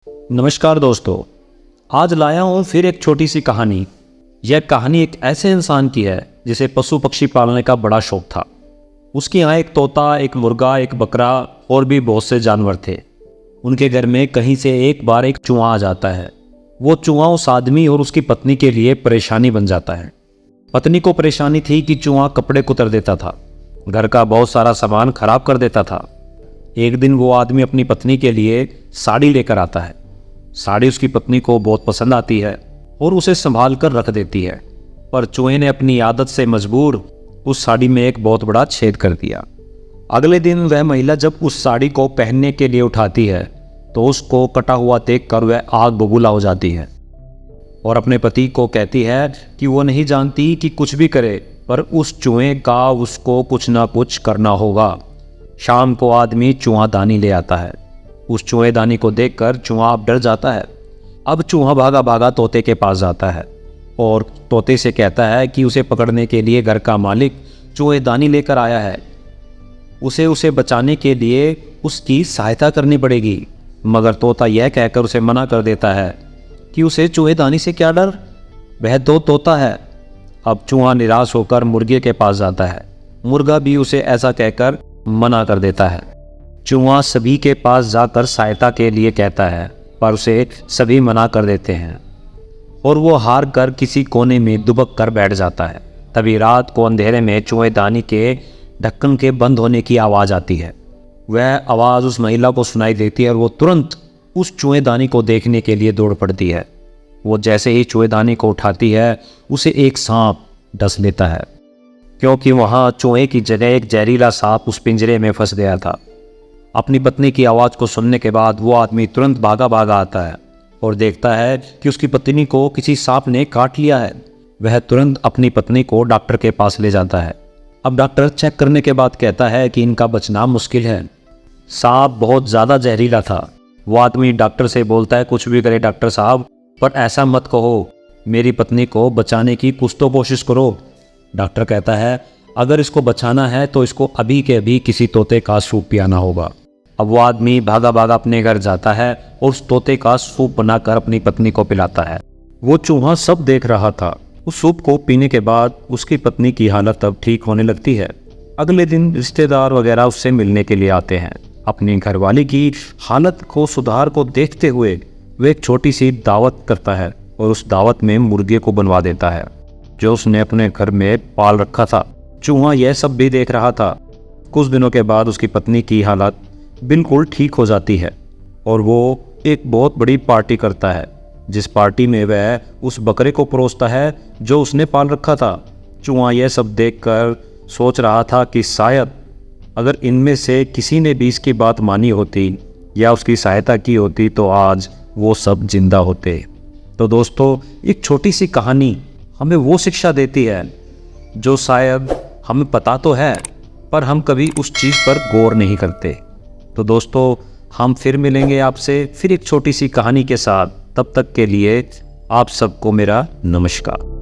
नमस्कार दोस्तों, आज लाया हूँ फिर एक छोटी सी कहानी। यह कहानी एक ऐसे इंसान की है जिसे पशु पक्षी पालने का बड़ा शौक था। उसके यहाँ एक तोता, एक मुर्गा, एक बकरा और भी बहुत से जानवर थे। उनके घर में कहीं से एक बार एक चूहा आ जाता है। वो चूहा उस आदमी और उसकी पत्नी के लिए परेशानी बन जाता है। पत्नी को परेशानी थी कि चूहा कपड़े कुतर देता था, घर का बहुत सारा सामान खराब कर देता था। एक दिन वो आदमी अपनी पत्नी के लिए साड़ी लेकर आता है। साड़ी उसकी पत्नी को बहुत पसंद आती है और उसे संभाल कर रख देती है, पर चूहे ने अपनी आदत से मजबूर उस साड़ी में एक बहुत बड़ा छेद कर दिया। अगले दिन वह महिला जब उस साड़ी को पहनने के लिए उठाती है तो उसको कटा हुआ देखकर वह आग बबूला हो जाती है और अपने पति को कहती है कि वो नहीं जानती कि कुछ भी करे पर उस चूहे का उसको कुछ ना कुछ करना होगा। शाम को आदमी चूहादानी ले आता है। उस चूहेदानी को देखकर चूहा अब डर जाता है। अब चूहा भागा भागा तोते के पास जाता है और तोते से कहता है कि उसे पकड़ने के लिए घर का मालिक चूहेदानी लेकर आया है, उसे बचाने के लिए उसकी सहायता करनी पड़ेगी। मगर तोता यह कहकर उसे मना कर देता है कि उसे चूहेदानी से क्या डर, वह तो तोता है। अब चूहा निराश होकर मुर्गे के पास जाता है। मुर्गा भी उसे ऐसा कहकर मना कर देता है। चूहा सभी के पास जाकर सहायता के लिए कहता है पर उसे सभी मना कर देते हैं और वो हार कर किसी कोने में दुबक कर बैठ जाता है। तभी रात को अंधेरे में चूहेदानी के ढक्कन के बंद होने की आवाज़ आती है। वह आवाज़ उस महिला को सुनाई देती है और वो तुरंत उस चूहेदानी को देखने के लिए दौड़ पड़ती है। वो जैसे ही चूहेदानी को उठाती है उसे एक सांप डस लेता है, क्योंकि वहाँ चूहे की जगह एक जहरीला सांप उस पिंजरे में फंस गया था। अपनी पत्नी की आवाज़ को सुनने के बाद वो आदमी तुरंत भागा भागा आता है और देखता है कि उसकी पत्नी को किसी सांप ने काट लिया है। वह तुरंत अपनी पत्नी को डॉक्टर के पास ले जाता है। अब डॉक्टर चेक करने के बाद कहता है कि इनका बचना मुश्किल है, सांप बहुत ज़्यादा जहरीला था। वो आदमी डॉक्टर से बोलता है, कुछ भी करे डॉक्टर साहब, पर ऐसा मत कहो, मेरी पत्नी को बचाने की कुछ तो कोशिश करो। डॉक्टर कहता है, अगर इसको बचाना है तो इसको अभी के अभी किसी तोते का सूप पियाना होगा। अब वो आदमी भागा भागा अपने घर जाता है और उस तोते का सूप बनाकर अपनी पत्नी को पिलाता है। वो चूहा सब देख रहा था। उस सूप को पीने के बाद उसकी पत्नी की हालत अब ठीक होने लगती है। अगले दिन रिश्तेदार वगैरह उससे मिलने के लिए आते हैं। अपनी घरवाली की हालत को सुधार को देखते हुए वह एक छोटी सी दावत करता है और उस दावत में मुर्गे को बनवा देता है जो उसने अपने घर में पाल रखा था। चूहा यह सब भी देख रहा था। कुछ दिनों के बाद उसकी पत्नी की हालत बिल्कुल ठीक हो जाती है और वो एक बहुत बड़ी पार्टी करता है, जिस पार्टी में वह उस बकरे को परोसता है जो उसने पाल रखा था। चूहा यह सब देखकर सोच रहा था कि शायद अगर इनमें से किसी ने भी इसकी बात मानी होती या उसकी सहायता की होती तो आज वो सब जिंदा होते। तो दोस्तों, एक छोटी सी कहानी हमें वो शिक्षा देती है जो शायद हमें पता तो है पर हम कभी उस चीज़ पर गौर नहीं करते। तो दोस्तों, हम फिर मिलेंगे आपसे फिर एक छोटी सी कहानी के साथ। तब तक के लिए आप सबको मेरा नमस्कार।